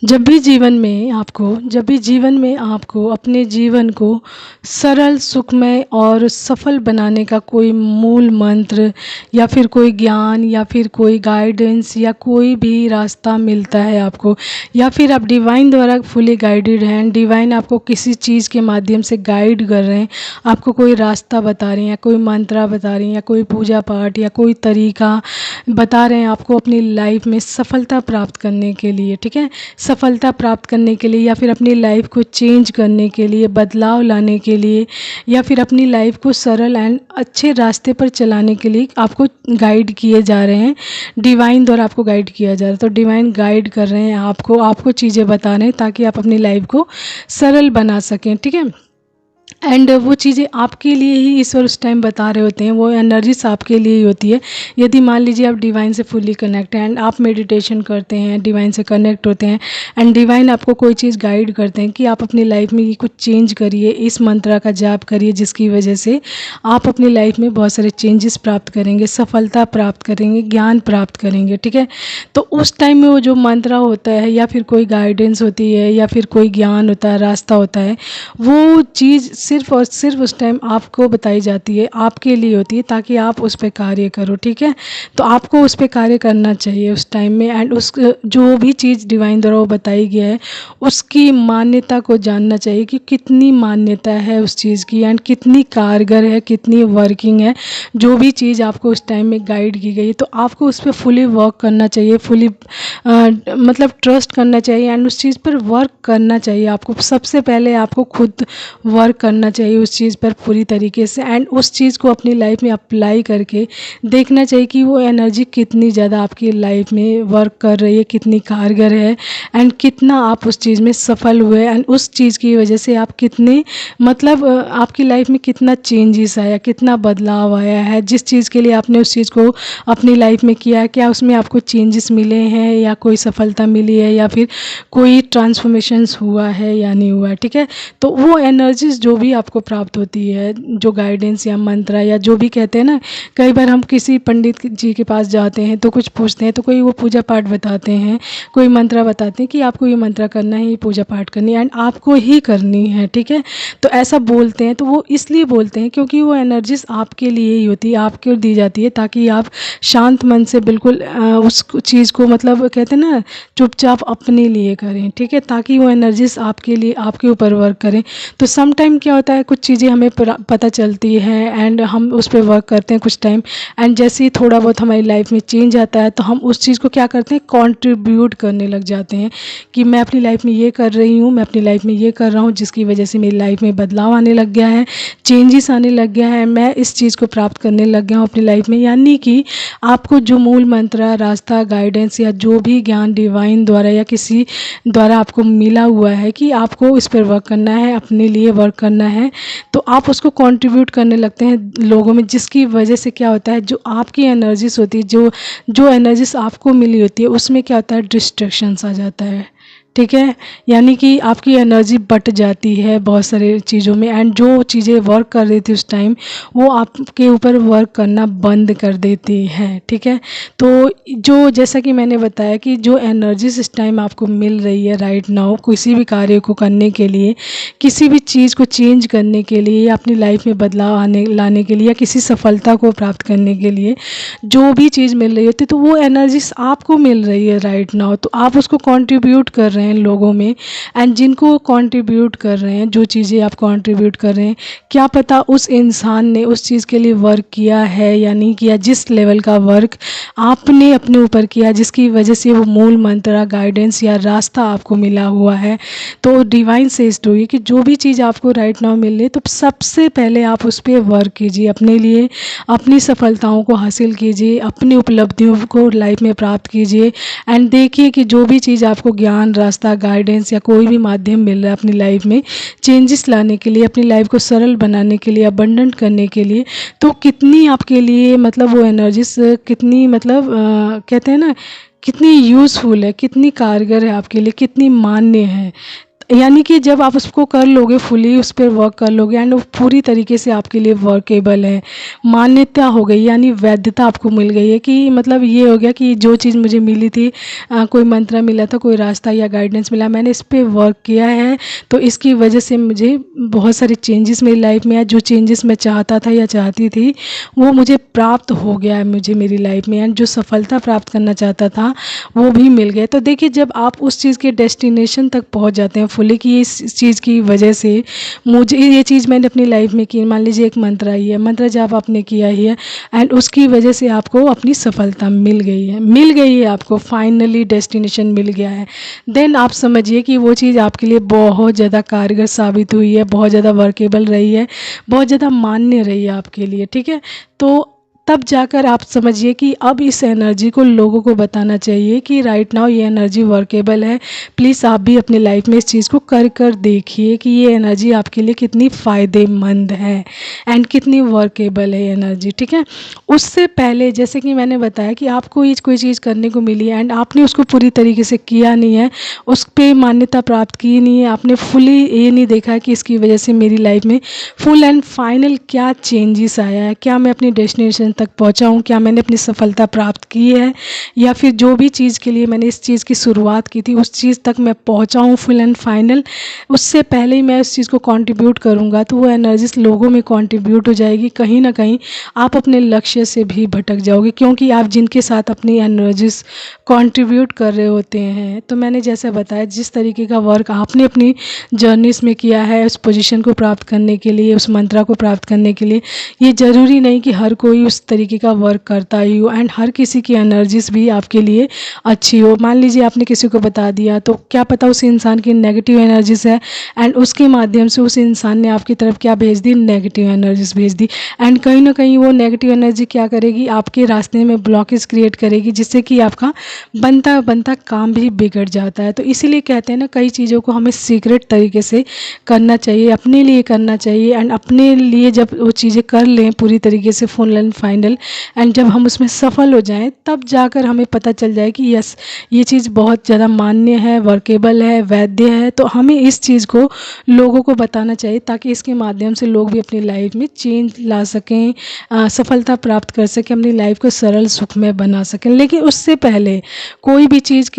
जब भी जीवन में आपको अपने जीवन को सरल, सुखमय और सफल बनाने का कोई मूल मंत्र या फिर कोई ज्ञान या फिर कोई गाइडेंस या कोई भी रास्ता मिलता है आपको, या फिर आप डिवाइन द्वारा फुली गाइडेड हैं, डिवाइन आपको किसी चीज़ के माध्यम से गाइड कर रहे हैं, आपको कोई रास्ता बता रहे हैं या कोई मंत्र बता रहे हैं या कोई पूजा पाठ या कोई तरीका बता रहे हैं आपको अपनी लाइफ में सफलता प्राप्त करने के लिए, ठीक है, सफलता प्राप्त करने के लिए या फिर अपनी लाइफ को चेंज करने के लिए, बदलाव लाने के लिए, या फिर अपनी लाइफ को सरल एंड अच्छे रास्ते पर चलाने के लिए आपको गाइड किए जा रहे हैं, डिवाइन द्वारा आपको गाइड किया जा रहा है। तो डिवाइन गाइड कर रहे हैं आपको चीज़ें बता रहे हैं ताकि आप अपनी लाइफ को सरल बना सकें, ठीक है। एंड वो चीज़ें आपके लिए ही ईश्वर उस टाइम बता रहे होते हैं, वो एनर्जीज आपके लिए ही होती है। यदि मान लीजिए आप डिवाइन से फुली कनेक्ट हैं एंड आप मेडिटेशन करते हैं, डिवाइन से कनेक्ट होते हैं एंड डिवाइन आपको कोई चीज़ गाइड करते हैं कि आप अपनी लाइफ में ये कुछ चेंज करिए, इस मंत्र का जाप करिए, जिसकी वजह से आप अपनी लाइफ में बहुत सारे चेंजेस प्राप्त करेंगे, सफलता प्राप्त करेंगे, ज्ञान प्राप्त करेंगे, ठीक है। तो उस टाइम में वो जो मंत्र होता है या फिर कोई गाइडेंस होती है या फिर कोई ज्ञान होता है, रास्ता होता है, वो चीज़ सिर्फ़ और सिर्फ उस टाइम आपको बताई जाती है, आपके लिए होती है ताकि आप उस पे कार्य करो, ठीक है। तो आपको उस पे कार्य करना चाहिए उस टाइम में एंड उस जो भी चीज़ डिवाइन द्वारा वो बताई गई है उसकी मान्यता को जानना चाहिए कि कितनी मान्यता है उस चीज़ की एंड कितनी कारगर है, कितनी वर्किंग है। जो भी चीज़ आपको उस टाइम में गाइड की गई है तो आपको उस पर फुली वर्क करना चाहिए, फुली मतलब ट्रस्ट करना चाहिए एंड उस चीज़ पर वर्क करना चाहिए। आपको सबसे पहले आपको खुद वर्क करना चाहिए उस चीज़ पर पूरी तरीके से एंड उस चीज़ को अपनी लाइफ में अप्लाई करके देखना चाहिए कि वो एनर्जी कितनी ज़्यादा आपकी लाइफ में वर्क कर रही है, कितनी कारगर है एंड कितना आप उस चीज़ में सफल हुए एंड उस चीज़ की वजह से आप कितने मतलब आपकी लाइफ में कितना चेंजेस आया, कितना बदलाव आया है। जिस चीज़ के लिए आपने उस चीज़ को अपनी लाइफ में किया, क्या उसमें आपको चेंजेस मिले हैं या कोई सफलता मिली है या फिर कोई ट्रांसफॉर्मेशंस हुआ है या नहीं हुआ है, ठीक है। तो वो एनर्जीज जो भी आपको प्राप्त होती है, जो गाइडेंस या मंत्र या जो भी कहते हैं ना, कई बार हम किसी पंडित जी के पास जाते हैं तो कुछ पूछते हैं तो कोई वो पूजा पाठ बताते हैं, कोई मंत्र बताते हैं कि आपको ये मंत्र करना है, ये पूजा पाठ करनी है एंड आपको ही करनी है, ठीक है। तो ऐसा बोलते हैं तो वो इसलिए बोलते हैं क्योंकि वो एनर्जीज आपके लिए ही होती है, आपको दी जाती है ताकि आप शांत मन से बिल्कुल उस चीज़ को मतलब कहते हैं ना चुपचाप अपने लिए करें, ठीक है, ताकि वो एनर्जीज आपके लिए आपके ऊपर वर्क करें। तो सम टाइम क्या होता है, कुछ चीज़ें हमें पता चलती है एंड हम उस पर वर्क करते हैं कुछ टाइम एंड जैसे ही थोड़ा बहुत हमारी लाइफ में चेंज आता है तो हम उस चीज़ को क्या करते हैं, कंट्रीब्यूट करने लग जाते हैं कि मैं अपनी लाइफ में ये कर रही हूँ, मैं अपनी लाइफ में ये कर रहा हूँ, जिसकी वजह से मेरी लाइफ में बदलाव आने लग गया है, चेंजेस आने लग गया है, मैं इस चीज़ को प्राप्त करने लग गया हूँ अपनी लाइफ में। यानी कि आपको जो मूल मंत्र, रास्ता, गाइडेंस या जो भी ज्ञान डिवाइन द्वारा या किसी द्वारा आपको मिला हुआ है कि आपको इस पर वर्क करना है, अपने लिए वर्क करना है, तो आप उसको कंट्रीब्यूट करने लगते हैं लोगों में, जिसकी वजह से क्या होता है, जो आपकी एनर्जीज होती है, जो एनर्जीज आपको मिली होती है उसमें क्या होता है, डिस्ट्रैक्शंस आ जाता है, ठीक है। यानी कि आपकी एनर्जी बट जाती है बहुत सारे चीज़ों में एंड जो चीज़ें वर्क कर रही थी उस टाइम वो आपके ऊपर वर्क करना बंद कर देती है, ठीक है। तो जो जैसा कि मैंने बताया कि जो एनर्जीज इस टाइम आपको मिल रही है राइट नाउ, किसी भी कार्य को करने के लिए, किसी भी चीज़ को चेंज करने के लिए या अपनी लाइफ में बदलाव लाने के लिए या किसी सफलता को प्राप्त करने के लिए जो भी चीज़ मिल रही होती है तो वो एनर्जीज आपको मिल रही है राइट नाउ। तो आप उसको कंट्रीब्यूट कर रहे हैं लोगों में एंड जिनको कंट्रीब्यूट कर रहे हैं, जो चीज़ें आप कंट्रीब्यूट कर रहे हैं, क्या पता उस इंसान ने उस चीज़ के लिए वर्क किया है या नहीं किया, जिस लेवल का वर्क आपने अपने ऊपर किया जिसकी वजह से वो मूल मंत्र, गाइडेंस या रास्ता आपको मिला हुआ है। तो डिवाइन से इस हुई कि जो भी चीज़ आपको राइट नाउ मिल रही है तो सबसे पहले आप उस पर वर्क कीजिए, अपने लिए अपनी सफलताओं को हासिल कीजिए, अपनी उपलब्धियों को लाइफ में प्राप्त कीजिए एंड देखिए कि जो भी चीज़ आपको ज्ञान, रास्ता, गाइडेंस या कोई भी माध्यम मिल रहा है अपनी लाइफ में चेंजेस लाने के लिए, अपनी लाइफ को सरल बनाने के लिए, अबंडेंट करने के लिए, तो कितनी आपके लिए मतलब वो एनर्जीज कितनी मतलब कहते हैं ना कितनी यूज़फुल है, कितनी कारगर है आपके लिए, कितनी मान्य है। यानी कि जब आप उसको कर लोगे, फुली उस पर वर्क कर लोगे एंड वो पूरी तरीके से आपके लिए वर्केबल है, मान्यता हो गई, यानी वैधता आपको मिल गई है कि मतलब ये हो गया कि जो चीज़ मुझे मिली थी, कोई मंत्र मिला था, कोई रास्ता या गाइडेंस मिला, मैंने इस पे वर्क किया है, तो इसकी वजह से मुझे बहुत सारे चेंजेस मेरी लाइफ में आए। जो चेंजेस मैं चाहता था या चाहती थी वो मुझे प्राप्त हो गया है मुझे मेरी लाइफ में, एंड जो सफलता प्राप्त करना चाहता था वो भी मिल गया। तो देखिए, जब आप उस चीज़ के डेस्टिनेशन तक पहुंच जाते हैं फुली कि इस चीज़ की वजह से मुझे ये चीज़ मैंने अपनी लाइफ में की, मान लीजिए एक मंत्र आई है, मंत्र जब आपने किया ही है एंड उसकी वजह से आपको अपनी सफलता मिल गई है, आपको फाइनली डेस्टिनेशन मिल गया है, देन आप समझिए कि वो चीज़ आपके लिए बहुत ज़्यादा कारगर साबित हुई है, बहुत ज़्यादा वर्केबल रही है, बहुत ज़्यादा मान्य रही है आपके लिए, ठीक है। तो तब जाकर आप समझिए कि अब इस एनर्जी को लोगों को बताना चाहिए कि राइट नाउ ये एनर्जी वर्केबल है, प्लीज़ आप भी अपनी लाइफ में इस चीज़ को कर कर देखिए कि ये एनर्जी आपके लिए कितनी फ़ायदेमंद है एंड कितनी वर्केबल है ये एनर्जी, ठीक है। उससे पहले जैसे कि मैंने बताया कि आपको ये कोई चीज़ करने को मिली है एंड आपने उसको पूरी तरीके से किया नहीं है, उस पर मान्यता प्राप्त की नहीं है, आपने फुली ये नहीं देखा कि इसकी वजह से मेरी लाइफ में फुल एंड फाइनल क्या चेंजेस आया है, क्या मैं अपनी डेस्टिनेशन तक पहुंचा हूं, क्या मैंने अपनी सफलता प्राप्त की है, या फिर जो भी चीज़ के लिए मैंने इस चीज़ की शुरुआत की थी उस चीज़ तक मैं पहुंचा हूं फुल एंड फाइनल। उससे पहले ही मैं उस चीज़ को कंट्रीब्यूट करूंगा तो वो एनर्जीज लोगों में कंट्रीब्यूट हो जाएगी, कहीं ना कहीं आप अपने लक्ष्य से भी भटक जाओगे, क्योंकि आप जिनके साथ अपनी एनर्जीज कंट्रीब्यूट कर रहे होते हैं। तो मैंने जैसे बताया, जिस तरीके का वर्क आपने अपनी जर्नीज में किया है उस पोजीशन को प्राप्त करने के लिए, उस मंत्रा को प्राप्त करने के लिए, ये ज़रूरी नहीं कि हर कोई उस तरीके का वर्क करता ही हो एंड हर किसी की एनर्जीज भी आपके लिए अच्छी हो। मान लीजिए आपने किसी को बता दिया तो क्या पता उस इंसान की नेगेटिव एनर्जीज है एंड उसके माध्यम से उस इंसान ने आपकी तरफ क्या भेज दी, नेगेटिव एनर्जीज भेज दी, एंड कहीं ना कहीं वो नेगेटिव एनर्जी क्या करेगी, आपके रास्ते में ब्लॉकेज क्रिएट करेगी, जिससे कि आपका बनता बनता काम भी बिगड़ जाता है। तो इसीलिए कहते हैं ना, कई चीज़ों को हमें सीक्रेट तरीके से करना चाहिए, अपने लिए करना चाहिए, एंड अपने लिए जब वो चीज़ें कर लें पूरी तरीके से फुल एंड फाइनल, एंड जब हम उसमें सफल हो जाएं तब जाकर हमें पता चल जाए कि यस, ये चीज़ बहुत ज़्यादा मान्य है, वर्केबल है, वैध है। तो हमें इस चीज़ को लोगों को बताना चाहिए ताकि इसके माध्यम से लोग भी अपनी लाइफ में चेंज ला सकें, सफलता प्राप्त कर सकें, अपनी लाइफ को सरल सुखमय बना सकें। लेकिन उससे पहले कोई भी चीज़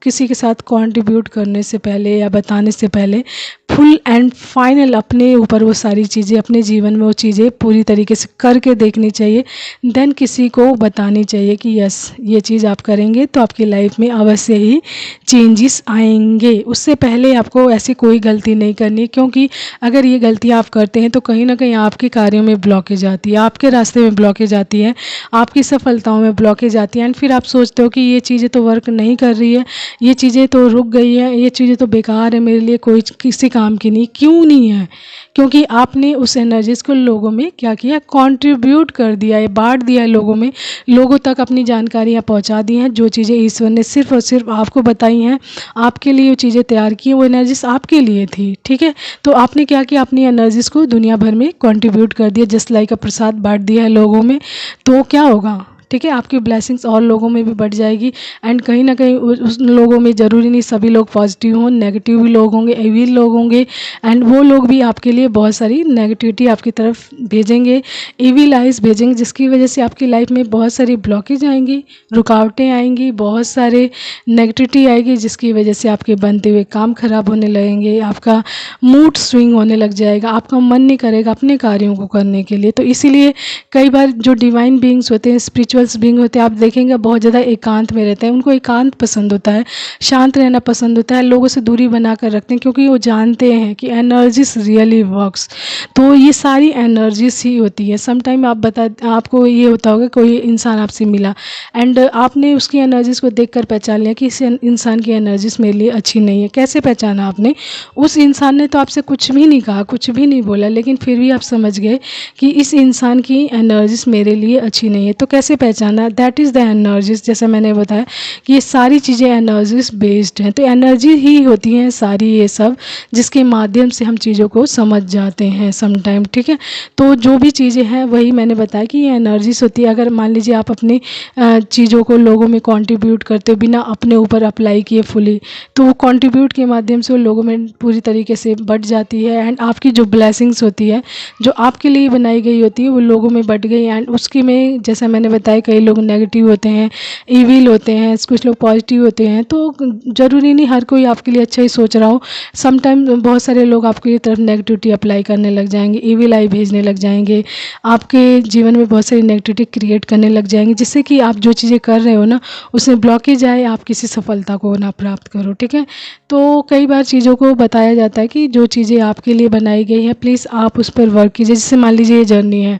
किसी के साथ कंट्रीब्यूट करने से पहले या बताने से पहले फुल एंड फाइनल अपने ऊपर वो सारी चीज़ें, अपने जीवन में वो चीज़ें पूरी तरीके से करके देखनी चाहिए, देन किसी को बतानी चाहिए कि यस, ये चीज़ आप करेंगे तो आपकी लाइफ में अवश्य ही चेंजेस आएंगे। उससे पहले आपको ऐसी कोई गलती नहीं करनी, क्योंकि अगर ये गलती आप करते हैं तो कहीं ना कहीं आपके कार्यों में ब्लॉकेज आती है, आपके रास्ते में ब्लॉकेज आती है, आपकी सफलताओं में ब्लॉकेज आती है, एंड फिर आप सोचते हो कि ये चीज़ें तो वर्क नहीं कर रही है, ये चीज़ें तो रुक गई है, ये चीज़ें तो बेकार है, मेरे लिए कोई किसी काम की नहीं। क्यों नहीं है? क्योंकि आपने उस एनर्जीज को लोगों में क्या किया, कंट्रीब्यूट कर दिया है, बांट दिया है लोगों में, लोगों तक अपनी जानकारियाँ पहुंचा दी हैं। जो चीज़ें ईश्वर ने सिर्फ और सिर्फ आपको बताई हैं, आपके लिए वो चीज़ें तैयार की हैं, वो एनर्जीज आपके लिए थी, ठीक है। तो आपने क्या किया, अपनी एनर्जीज को दुनिया भर में कंट्रीब्यूट कर दिया, जस्ट लाइक का प्रसाद बांट दिया है लोगों में। तो क्या होगा, ठीक है, आपकी ब्लेसिंग्स और लोगों में भी बढ़ जाएगी, एंड कहीं ना कहीं उस लोगों में ज़रूरी नहीं सभी लोग पॉजिटिव हों, नेगेटिव भी लोग होंगे, एविल लोग होंगे, एंड वो लोग भी आपके लिए बहुत सारी नेगेटिविटी आपकी तरफ भेजेंगे, एविल आइज भेजेंगे, जिसकी वजह से आपकी लाइफ में बहुत सारी ब्लॉकेज आएंगी, रुकावटें आएंगी, बहुत सारे नेगेटिविटी आएगी, जिसकी वजह से आपके बनते हुए काम खराब होने लगेंगे, आपका मूड स्विंग होने लग जाएगा, आपका मन नहीं करेगा अपने कार्यों को करने के लिए। तो इसीलिए कई बार जो डिवाइन बीइंग्स होते हैं, स्पिरिचुअल बीइंग होते हैं, आप देखेंगे बहुत ज़्यादा एकांत में रहते हैं, उनको एकांत पसंद होता है, शांत रहना पसंद होता है, लोगों से दूरी बना कर रखते हैं, क्योंकि वो जानते हैं कि एनर्जीज रियली वर्क्स। तो ये सारी एनर्जीज ही होती है। समटाइम आपको ये होता होगा, कोई इंसान आपसे मिला एंड आपने उसकी एनर्जीज को देख कर पहचान लिया कि इस इंसान की एनर्जीज मेरे लिए अच्छी नहीं है। कैसे पहचाना आपने? उस इंसान ने तो आपसे कुछ भी नहीं कहा, कुछ भी नहीं बोला, लेकिन फिर भी आप समझ गए कि इस इंसान की एनर्जीज मेरे लिए अच्छी नहीं है। तो कैसे पहचाना, दैट इज़ द एनर्जीज। जैसे मैंने बताया कि ये सारी चीज़ें एनर्जीज बेस्ड हैं, तो एनर्जी ही होती हैं सारी ये सब, जिसके माध्यम से हम चीज़ों को समझ जाते हैं समटाइम, ठीक है। तो जो भी चीज़ें हैं वही मैंने बताया कि ये एनर्जीज होती है। अगर मान लीजिए आप अपनी चीज़ों को लोगों में कंट्रीब्यूट करते हो बिना अपने ऊपर अप्लाई किए फुली, तो वो कंट्रीब्यूट के माध्यम से वो लोगों में पूरी तरीके से बढ़ जाती है। एंड आपकी जो ब्लेसिंग्स होती है जो आपके लिए बनाई गई होती है वो लोगों में बढ़ गई। एंड उसके में जैसा मैंने बताया कई लोग नेगेटिव होते हैं, इविल होते हैं, कुछ लोग पॉजिटिव होते हैं, तो ज़रूरी नहीं हर कोई आपके लिए अच्छा ही सोच रहा हो। समटाइम बहुत सारे लोग आपकी तरफ नेगेटिविटी अप्लाई करने लग जाएंगे, इविल आई भेजने लग जाएंगे, आपके जीवन में बहुत सारी नेगेटिविटी क्रिएट करने लग जाएंगे, जिससे कि आप जो चीज़ें कर रहे हो ना उसमें ब्लॉकेज आए, आप किसी सफलता को ना प्राप्त करो, ठीक है। तो कई बार चीज़ों को बताया जाता है कि जो चीज़ें आपके लिए बनाई गई हैं प्लीज़ आप उस पर वर्क कीजिए। जैसे मान लीजिए ये जर्नी है,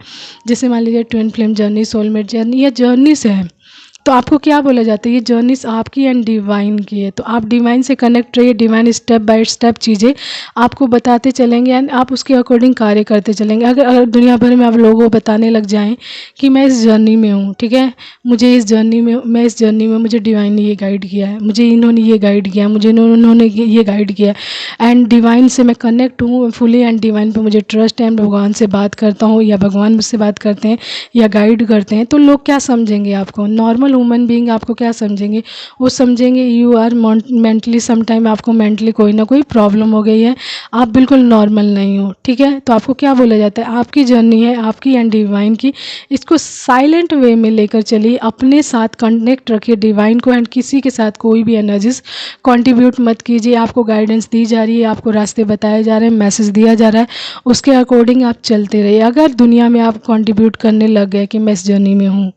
जैसे मान लीजिए twin flame journey, soulmate journey, ये जर्नीस है, तो आपको क्या बोला जाता है, ये जर्नीस आपकी एंड डिवाइन की है। तो आप डिवाइन से कनेक्ट रहिए, डिवाइन स्टेप बाय स्टेप चीज़ें आपको बताते चलेंगे एंड आप उसके अकॉर्डिंग कार्य करते चलेंगे। अगर दुनिया भर में आप लोगों को बताने लग जाएं कि मैं इस जर्नी में हूँ, ठीक है, मुझे इस जर्नी में, मैं इस जर्नी में मुझे डिवाइन ने ये गाइड किया है, मुझे इन्होंने ये गाइड किया है, मुझे उन्होंने ये गाइड किया है एंड डिवाइन से मैं कनेक्ट हूँ फुली एंड डिवाइन पे मुझे ट्रस्ट है एंड भगवान से बात करता हूँ या भगवान मुझसे बात करते हैं या गाइड करते हैं, तो लोग क्या समझेंगे आपको, नॉर्मल ह्यूमन बीइंग आपको क्या समझेंगे, वो समझेंगे यू आर मेंटली, समटाइम आपको मेंटली कोई ना कोई प्रॉब्लम हो गई है, आप बिल्कुल नॉर्मल नहीं हो, ठीक है। तो आपको क्या बोला जाता है, आपकी जर्नी है आपकी एंड डिवाइन की, इसको साइलेंट वे में लेकर चलिए, अपने साथ कनेक्ट रखिए डिवाइन को एंड किसी के साथ कोई भी एनर्जीज कंट्रीब्यूट मत कीजिए। आपको गाइडेंस दी जा रही है, आपको रास्ते बताए जा रहे हैं, मैसेज दिया जा रहा है, उसके अकॉर्डिंग आप चलते रहिए। अगर दुनिया में आप कंट्रीब्यूट करने लग गए कि मैं इस जर्नी में हूँ,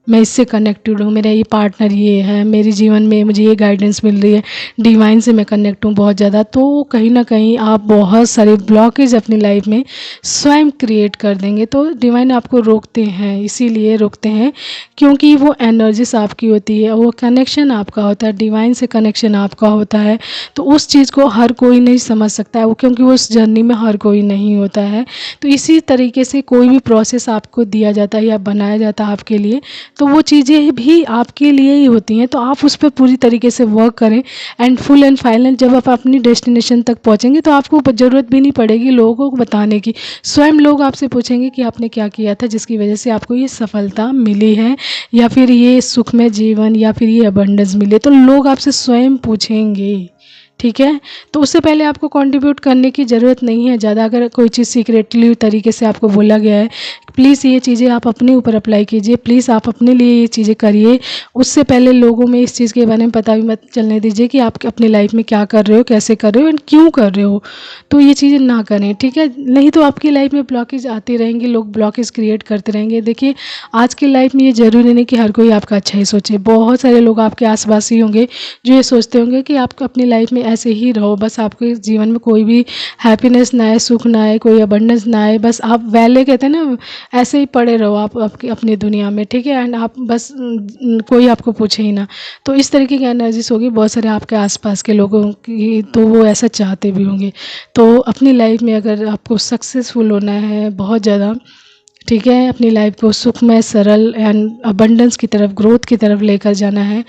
मैं इससे कनेक्टेड हूँ, मेरा ये पार्टनर ये है, मेरे जीवन में मुझे ये गाइडेंस मिल रही है, डिवाइन से मैं कनेक्ट हूँ बहुत ज़्यादा, तो कहीं ना कहीं आप बहुत सारे ब्लॉकेज अपनी लाइफ में स्वयं क्रिएट कर देंगे। तो डिवाइन आपको रोकते हैं, इसीलिए रोकते हैं क्योंकि वो एनर्जीज आपकी होती है, वो कनेक्शन आपका होता है, डिवाइन से कनेक्शन आपका होता है। तो उस चीज़ को हर कोई नहीं समझ सकता है वो, क्योंकि वो उस जर्नी में हर कोई नहीं होता है। तो इसी तरीके से कोई भी प्रोसेस आपको दिया जाता है या बनाया जाता है आपके लिए, तो वो चीज़ें भी आपके लिए ही होती हैं। तो आप उस पर पूरी तरीके से वर्क करें एंड फुल एंड फाइनल जब आप अपनी डेस्टिनेशन तक पहुंचेंगे तो आपको ज़रूरत भी नहीं पड़ेगी लोगों को बताने की, स्वयं लोग आपसे पूछेंगे कि आपने क्या किया था जिसकी वजह से आपको ये सफलता मिली है या फिर ये सुखमय जीवन या फिर ये अबंडेंस मिले, तो लोग आपसे स्वयं पूछेंगे, ठीक है। तो उससे पहले आपको कंट्रीब्यूट करने की ज़रूरत नहीं है ज़्यादा। अगर कोई चीज़ सीक्रेटली तरीके से आपको बोला गया है, प्लीज़ ये चीज़ें आप अपने ऊपर अप्लाई कीजिए, प्लीज़ आप अपने लिए ये चीज़ें करिए। उससे पहले लोगों में इस चीज़ के बारे में पता भी मत चलने दीजिए कि आप अपनी लाइफ में क्या कर रहे हो, कैसे कर रहे हो एंड क्यों कर रहे हो। तो ये चीज़ें ना करें, ठीक है, नहीं तो आपकी लाइफ में ब्लॉकेज आती रहेंगी, लोग ब्लॉकेज क्रिएट करते रहेंगे। देखिए आज की लाइफ में ये ज़रूरी नहीं कि हर कोई आपका अच्छा ही सोचे, बहुत सारे लोग आपके आसपास ही होंगे जो ये सोचते होंगे कि आप अपनी लाइफ में ऐसे ही रहो, बस आपके जीवन में कोई भी हैप्पीनेस ना आए, सुख ना आए, कोई अबंडेंस ना आए, बस आप वैले कहते हैं ना, ऐसे ही पड़े रहो आप आपकी अपनी दुनिया में, ठीक है, एंड आप बस कोई आपको पूछे ही ना। तो इस तरीके की एनर्जीज होगी बहुत सारे आपके आसपास के लोगों की, तो वो ऐसा चाहते भी होंगे। तो अपनी लाइफ में अगर आपको सक्सेसफुल होना है बहुत ज़्यादा, ठीक है, अपनी लाइफ को सुखमय, सरल एंड अबंडेंस की तरफ, ग्रोथ की तरफ लेकर जाना है,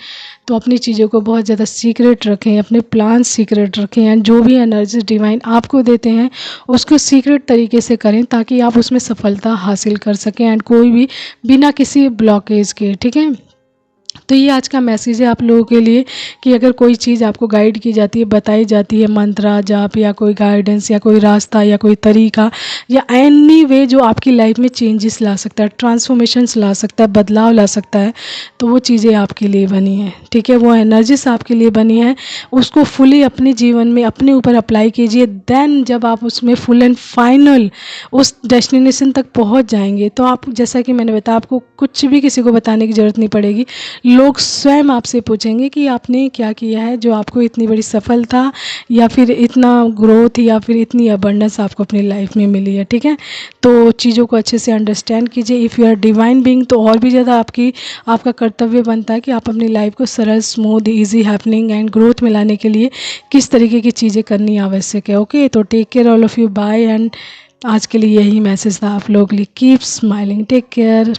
तो अपनी चीज़ों को बहुत ज़्यादा सीक्रेट रखें, अपने प्लान सीक्रेट रखें एंड जो भी एनर्जी डिवाइन आपको देते हैं उसको सीक्रेट तरीके से करें ताकि आप उसमें सफलता हासिल कर सकें एंड कोई भी बिना किसी ब्लॉकेज के, ठीक है। तो ये आज का मैसेज है आप लोगों के लिए कि अगर कोई चीज़ आपको गाइड की जाती है, बताई जाती है, मंत्रा जाप या कोई गाइडेंस या कोई रास्ता या कोई तरीका या एनी वे जो आपकी लाइफ में चेंजेस ला सकता है, ट्रांसफॉर्मेशंस ला सकता है, बदलाव ला सकता है, तो वो चीज़ें आपके लिए बनी हैं, ठीक है, वो एनर्जीज आपके लिए बनी है। उसको फुली अपने जीवन में अपने ऊपर अप्लाई कीजिए, देन जब आप उसमें फुल एंड फाइनल उस डेस्टिनेशन तक पहुंच जाएंगे तो आप, जैसा कि मैंने बताया, आपको कुछ भी किसी को बताने की ज़रूरत नहीं पड़ेगी, लोग स्वयं आपसे पूछेंगे कि आपने क्या किया है जो आपको इतनी बड़ी सफलता या फिर इतना ग्रोथ या फिर इतनी अबंडेंस आपको अपनी लाइफ में मिली है, ठीक है। तो चीज़ों को अच्छे से अंडरस्टैंड कीजिए। If you are divine being तो और भी ज़्यादा आपका कर्तव्य बनता है कि आप अपनी लाइफ को सरल, smooth, easy, happening and growth में लाने के लिए किस तरीके की चीज़ें करनी आवश्यक है। ओके, तो take care all of you, bye. And आज के लिए यही मैसेज था आप लोगों के लिए, कीप स्माइलिंग, टेक केयर।